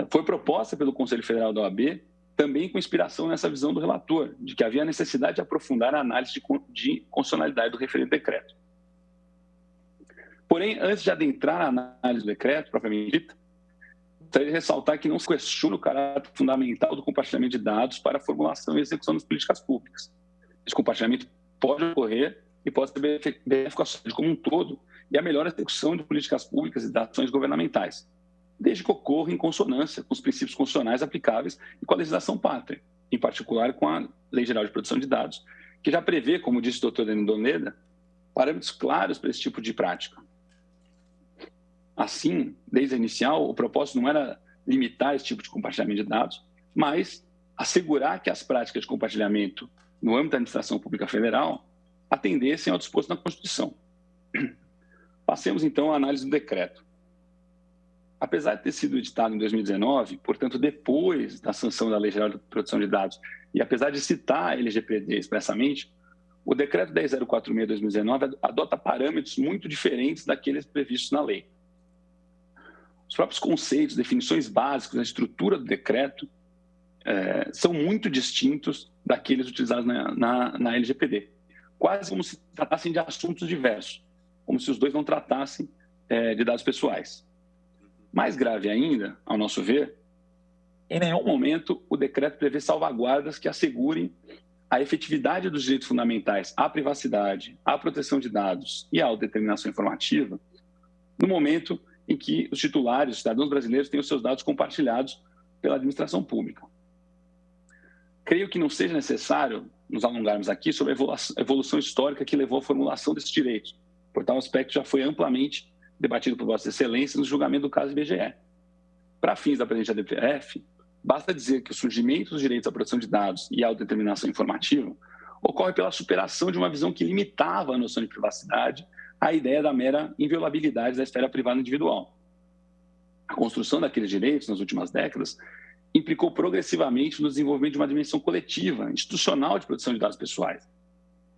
foi proposta pelo Conselho Federal da OAB, também com inspiração nessa visão do relator, de que havia necessidade de aprofundar a análise de constitucionalidade do referido decreto. Porém, antes de adentrar na análise do decreto, propriamente dita, gostaria de ressaltar que não se questiona o caráter fundamental do compartilhamento de dados para a formulação e execução das políticas públicas. Esse compartilhamento pode ocorrer e pode ser benéfico à sociedade como um todo e a melhor execução de políticas públicas e de ações governamentais, desde que ocorra em consonância com os princípios constitucionais aplicáveis e com a legislação pátria, em particular com a Lei Geral de Proteção de Dados, que já prevê, como disse o Dr. Danilo Doneda, parâmetros claros para esse tipo de prática. Assim, desde a inicial, o propósito não era limitar esse tipo de compartilhamento de dados, mas assegurar que as práticas de compartilhamento no âmbito da administração pública federal atendessem ao disposto na Constituição. Passemos, então, à análise do decreto. Apesar de ter sido editado em 2019, portanto, depois da sanção da Lei Geral de Proteção de Dados, e apesar de citar a LGPD expressamente, o Decreto 10.046/2019 adota parâmetros muito diferentes daqueles previstos na lei. Os próprios conceitos, definições básicas, a estrutura do decreto são muito distintos daqueles utilizados na LGPD, quase como se tratassem de assuntos diversos, como se os dois não tratassem de dados pessoais. Mais grave ainda, ao nosso ver, em nenhum momento o decreto prevê salvaguardas que assegurem a efetividade dos direitos fundamentais à privacidade, à proteção de dados e à autodeterminação informativa no momento em que os titulares, os cidadãos brasileiros, têm os seus dados compartilhados pela administração pública. Creio que não seja necessário nos alongarmos aqui sobre a evolução histórica que levou à formulação desses direitos. Por tal aspecto, já foi amplamente debatido por Vossas Excelências no julgamento do caso IBGE. Para fins da presente ADPF, basta dizer que o surgimento dos direitos à proteção de dados e à autodeterminação informativa ocorre pela superação de uma visão que limitava a noção de privacidade à ideia da mera inviolabilidade da esfera privada individual. A construção daqueles direitos, nas últimas décadas, implicou progressivamente no desenvolvimento de uma dimensão coletiva, institucional de proteção de dados pessoais.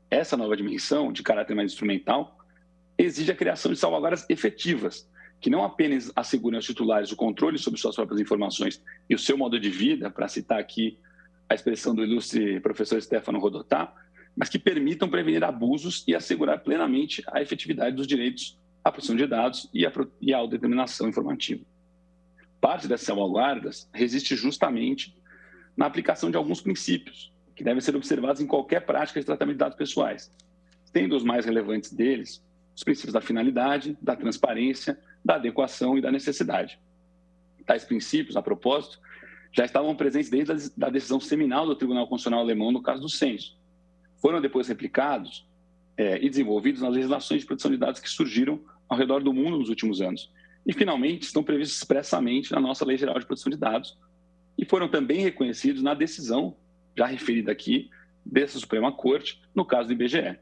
Essa nova dimensão, de caráter mais instrumental, exige a criação de salvaguardas efetivas, que não apenas assegurem aos titulares o controle sobre suas próprias informações e o seu modo de vida, para citar aqui a expressão do ilustre professor Stefano Rodotà, mas que permitam prevenir abusos e assegurar plenamente a efetividade dos direitos à proteção de dados e à autodeterminação informativa. Parte dessas salvaguardas resiste justamente na aplicação de alguns princípios, que devem ser observados em qualquer prática de tratamento de dados pessoais, tendo os mais relevantes deles os princípios da finalidade, da transparência, da adequação e da necessidade. Tais princípios, a propósito, já estavam presentes desde a decisão seminal do Tribunal Constitucional Alemão no caso do censo. Foram depois replicados e desenvolvidos nas legislações de proteção de dados que surgiram ao redor do mundo nos últimos anos. E, finalmente, estão previstos expressamente na nossa Lei Geral de Proteção de Dados e foram também reconhecidos na decisão, já referida aqui, dessa Suprema Corte, no caso do IBGE.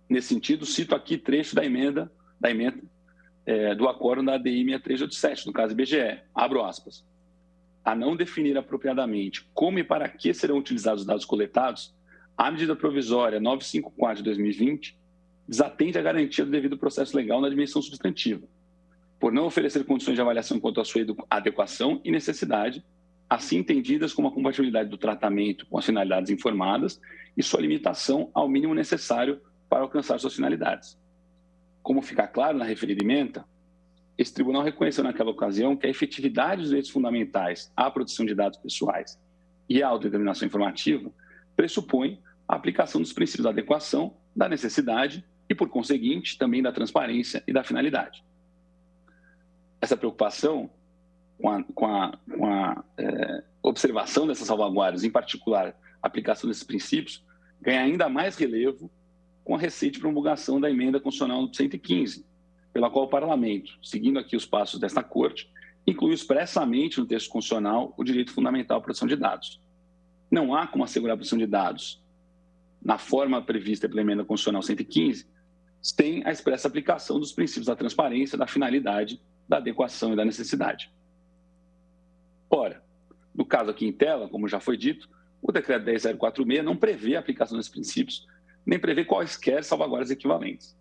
Nesse sentido, cito aqui trecho da emenda do acórdão da ADI 6387, no caso do IBGE, abro aspas. A não definir apropriadamente como e para que serão utilizados os dados coletados, a medida provisória 954 de 2020 desatende a garantia do devido processo legal na dimensão substantiva, por não oferecer condições de avaliação quanto à sua adequação e necessidade, assim entendidas como a compatibilidade do tratamento com as finalidades informadas e sua limitação ao mínimo necessário para alcançar suas finalidades. Como fica claro na referida ementa, esse tribunal reconheceu naquela ocasião que a efetividade dos direitos fundamentais à proteção de dados pessoais e à autodeterminação informativa pressupõe a aplicação dos princípios da adequação, da necessidade e, por conseguinte, também da transparência e da finalidade. essa preocupação com a observação dessas salvaguardas, em particular a aplicação desses princípios, ganha ainda mais relevo com a recente promulgação da emenda constitucional 115, pela qual o Parlamento, seguindo aqui os passos desta Corte, incluiu expressamente no texto constitucional o direito fundamental à proteção de dados. Não há como assegurar a proteção de dados na forma prevista pela emenda constitucional 115, sem a expressa aplicação dos princípios da transparência, da finalidade, da adequação e da necessidade. Ora, no caso aqui em tela, como já foi dito, o decreto 10.046 não prevê a aplicação desses princípios, nem prevê quaisquer salvaguardas equivalentes.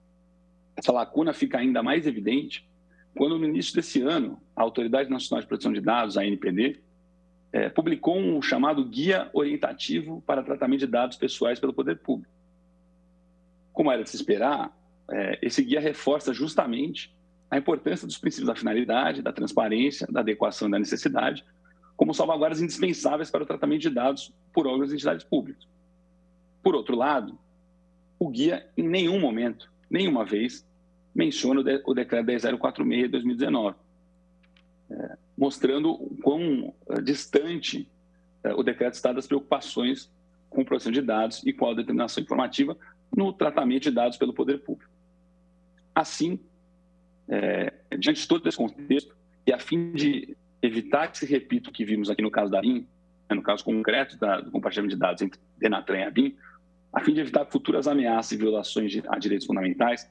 Essa lacuna fica ainda mais evidente quando, no início desse ano, a Autoridade Nacional de Proteção de Dados, a ANPD, publicou um chamado Guia Orientativo para Tratamento de Dados Pessoais pelo Poder Público. Como era de se esperar, esse guia reforça justamente a importância dos princípios da finalidade, da transparência, da adequação e da necessidade, como salvaguardas indispensáveis para o tratamento de dados por órgãos e entidades públicas. Por outro lado, o guia, em nenhum momento, nenhuma vez, menciona o decreto 10.046 de 2019, mostrando o quão distante o decreto está das preocupações com proteção de dados e com a determinação informativa no tratamento de dados pelo poder público. Assim, diante de todo esse contexto, e a fim de evitar que se repita o que vimos aqui no caso da ABIN, no caso concreto do compartilhamento de dados entre Denatran e ABIN, a fim de evitar futuras ameaças e violações a direitos fundamentais,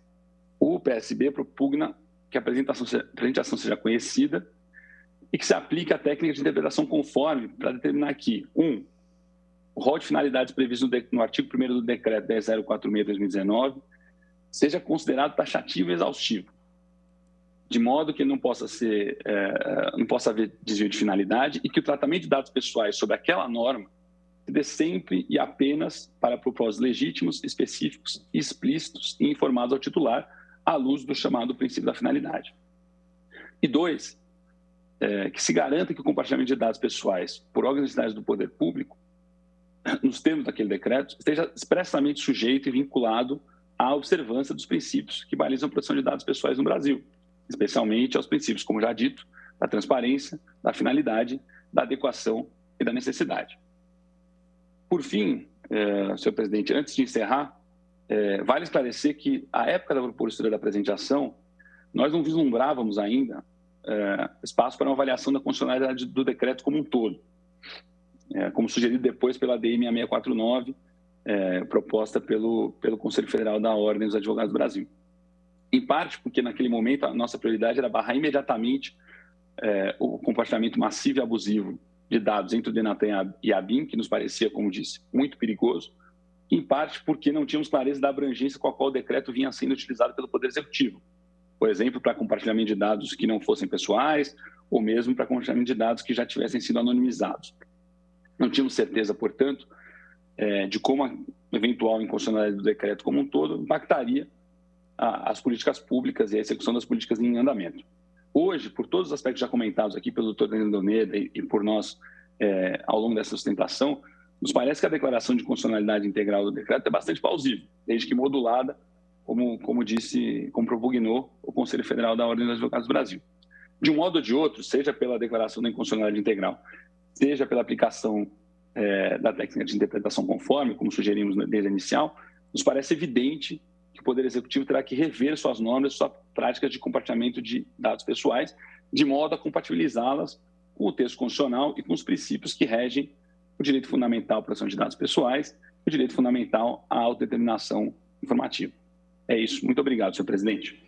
o PSB propugna que a apresentação seja conhecida e que se aplique a técnica de interpretação conforme para determinar que, 1. O rol de finalidades previsto no artigo 1º do decreto 10.046 de 2019 seja considerado taxativo e exaustivo, de modo que não possa haver desvio de finalidade e que o tratamento de dados pessoais sobre aquela norma se dê sempre e apenas para propósitos legítimos, específicos, explícitos e informados ao titular, à luz do chamado princípio da finalidade. E 2, que se garanta que o compartilhamento de dados pessoais por órgãos e entidades do poder público, nos termos daquele decreto, esteja expressamente sujeito e vinculado à observância dos princípios que balizam a proteção de dados pessoais no Brasil, especialmente aos princípios, como já dito, da transparência, da finalidade, da adequação e da necessidade. Por fim, senhor presidente, antes de encerrar, vale esclarecer que, à época da propositura da apresentação, nós não vislumbrávamos ainda espaço para uma avaliação da constitucionalidade do decreto como um todo, como sugerido depois pela DI 6649, proposta pelo Conselho Federal da Ordem dos Advogados do Brasil. Em parte porque, naquele momento, a nossa prioridade era barrar imediatamente o compartilhamento massivo e abusivo de dados entre o Denatran e a ABIN, que nos parecia, como disse, muito perigoso, em parte porque não tínhamos clareza da abrangência com a qual o decreto vinha sendo utilizado pelo Poder Executivo, por exemplo, para compartilhamento de dados que não fossem pessoais, ou mesmo para compartilhamento de dados que já tivessem sido anonimizados. Não tínhamos certeza, portanto, de como a eventual inconstitucionalidade do decreto como um todo impactaria as políticas públicas e a execução das políticas em andamento. Hoje, por todos os aspectos já comentados aqui pelo Dr. Danilo Doneda e por nós ao longo dessa sustentação, nos parece que a declaração de constitucionalidade integral do decreto é bastante plausível, desde que modulada, como propugnou o Conselho Federal da Ordem dos Advogados do Brasil. De um modo ou de outro, seja pela declaração da inconstitucionalidade integral, seja pela aplicação da técnica de interpretação conforme, como sugerimos desde a inicial, nos parece evidente que o Poder Executivo terá que rever suas normas, suas práticas de compartilhamento de dados pessoais, de modo a compatibilizá-las com o texto constitucional e com os princípios que regem o direito fundamental à proteção de dados pessoais e o direito fundamental à autodeterminação informativa. É isso. Muito obrigado, senhor presidente.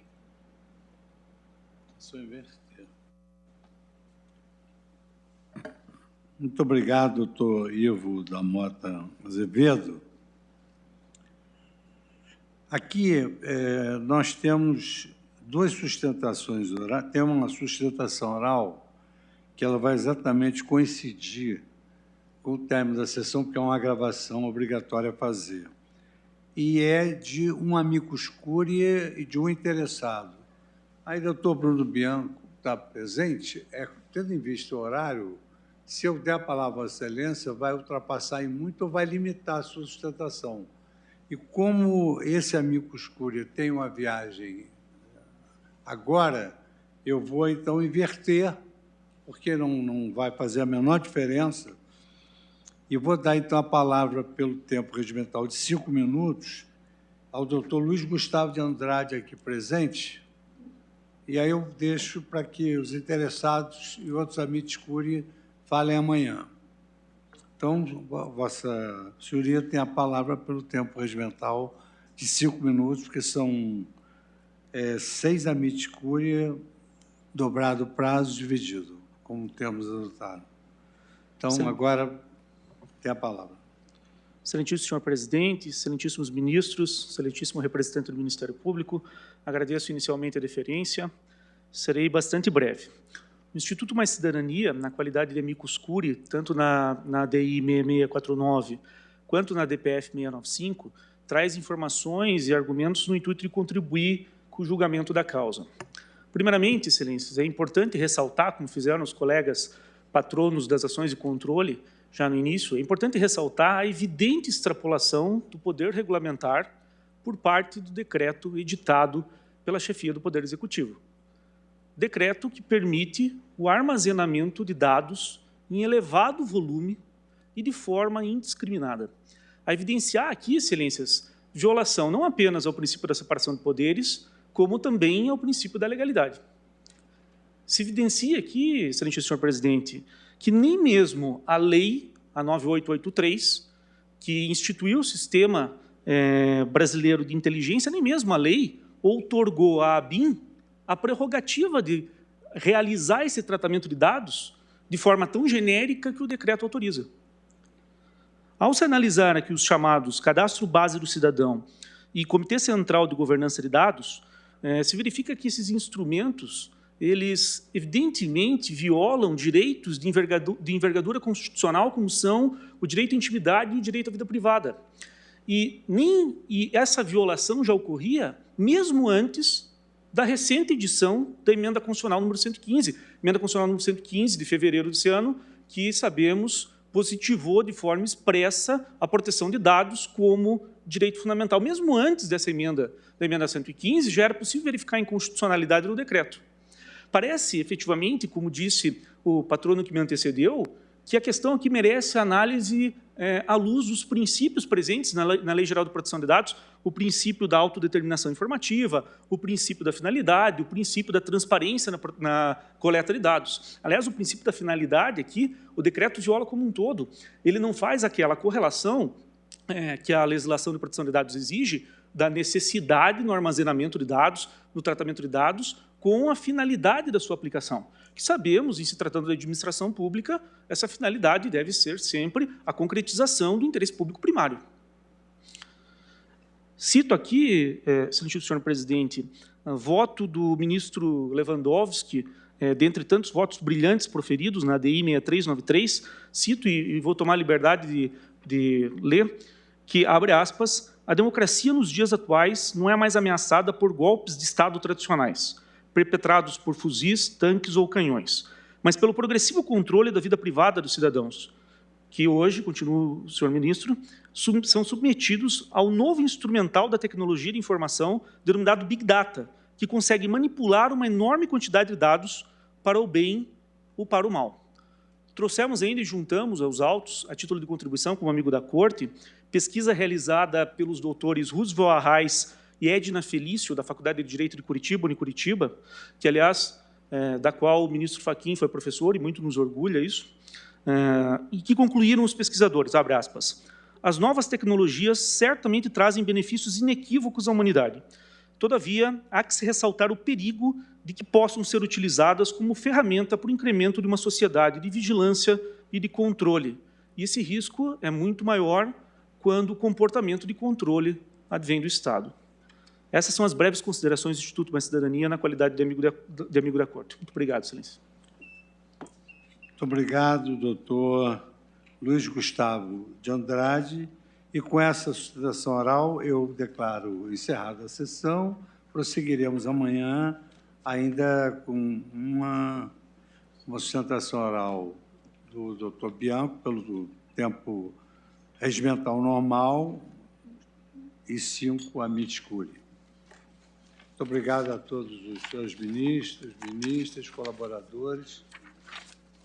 Muito obrigado, doutor Ivo da Mota Azevedo. Aqui nós temos duas sustentações orais. Tem uma sustentação oral que ela vai exatamente coincidir com o término da sessão, porque é uma gravação obrigatória a fazer. E é de um amicus curiae e de um interessado. Aí, doutor Bruno Bianco está presente, tendo em vista o horário, se eu der a palavra à excelência, vai ultrapassar em muito ou vai limitar a sua sustentação. E como esse amicus curiae tem uma viagem agora, Eu vou, então, inverter, porque não vai fazer a menor diferença, e vou dar, então, a palavra, pelo tempo regimental de 5 minutos, ao doutor Luiz Gustavo de Andrade, aqui presente, e aí eu deixo para que os interessados e outros amici curiae falem amanhã. Então, Vossa Senhoria tem a palavra pelo tempo regimental de 5 minutos, porque são 6 amici curiae, dobrado o prazo, dividido, como temos adotado. Então, sim, agora tem a palavra. Excelentíssimo senhor presidente, excelentíssimos ministros, excelentíssimo representante do Ministério Público, agradeço inicialmente a deferência, serei bastante breve. O Instituto Mais Cidadania, na qualidade de amicus curiae, tanto na DI 6649 quanto na DPF 695, traz informações e argumentos no intuito de contribuir com o julgamento da causa. Primeiramente, excelências, é importante ressaltar, como fizeram os colegas patronos das ações de controle, já no início, é importante ressaltar a evidente extrapolação do poder regulamentar por parte do decreto editado pela chefia do Poder Executivo. Decreto que permite o armazenamento de dados em elevado volume e de forma indiscriminada. A evidenciar aqui, excelências, violação não apenas ao princípio da separação de poderes, como também ao princípio da legalidade. Se evidencia aqui, excelentíssimo senhor presidente, que nem mesmo a lei, a 9883, que instituiu o sistema brasileiro de inteligência, nem mesmo a lei outorgou à ABIN a prerrogativa de realizar esse tratamento de dados de forma tão genérica que o decreto autoriza. Ao se analisar aqui os chamados Cadastro Base do Cidadão e Comitê Central de Governança de Dados, se verifica que esses instrumentos, eles evidentemente violam direitos de envergadura constitucional, como são o direito à intimidade e o direito à vida privada. E essa violação já ocorria mesmo antes da recente edição da Emenda Constitucional número 115, Emenda Constitucional número 115 de fevereiro desse ano, que sabemos positivou de forma expressa a proteção de dados como direito fundamental. Mesmo antes dessa emenda, da Emenda 115, já era possível verificar a inconstitucionalidade do decreto. Parece, efetivamente, como disse o patrono que me antecedeu, que a questão aqui merece análise à luz dos princípios presentes na Lei Geral de Proteção de Dados, o princípio da autodeterminação informativa, o princípio da finalidade, o princípio da transparência na coleta de dados. Aliás, o princípio da finalidade aqui, o decreto viola como um todo. Ele não faz aquela correlação que a legislação de proteção de dados exige da necessidade no armazenamento de dados, no tratamento de dados, com a finalidade da sua aplicação. Que sabemos, em se tratando de administração pública, essa finalidade deve ser sempre a concretização do interesse público primário. Cito aqui, excelentíssimo senhor presidente, voto do ministro Lewandowski, dentre tantos votos brilhantes proferidos na DI 6393, cito e vou tomar a liberdade de ler, que, abre aspas, a democracia nos dias atuais não é mais ameaçada por golpes de Estado tradicionais, perpetrados por fuzis, tanques ou canhões, mas pelo progressivo controle da vida privada dos cidadãos, que hoje, continua o senhor ministro, são submetidos ao novo instrumental da tecnologia de informação, denominado Big Data, que consegue manipular uma enorme quantidade de dados para o bem ou para o mal. Trouxemos ainda e juntamos aos autos, a título de contribuição como amigo da Corte, pesquisa realizada pelos doutores Roosevelt Arraes e Edna Felício, da Faculdade de Direito de Curitiba, Unicuritiba, que, aliás, da qual o ministro Fachin foi professor, e muito nos orgulha isso, e que concluíram os pesquisadores, abre aspas, as novas tecnologias certamente trazem benefícios inequívocos à humanidade. Todavia, há que se ressaltar o perigo de que possam ser utilizadas como ferramenta para o incremento de uma sociedade de vigilância e de controle. E esse risco é muito maior quando o comportamento de controle advém do Estado. Essas são as breves considerações do Instituto Mais Cidadania na qualidade de amigo da Corte. Muito obrigado, excelência. Muito obrigado, doutor Luiz Gustavo de Andrade. E com essa sustentação oral, eu declaro encerrada a sessão. Prosseguiremos amanhã, ainda com uma sustentação oral do doutor Bianco, pelo tempo regimental normal, e 5 amici curiae. Muito obrigado a todos os senhores ministros, ministras, colaboradores.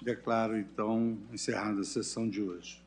Declaro, então, encerrada a sessão de hoje.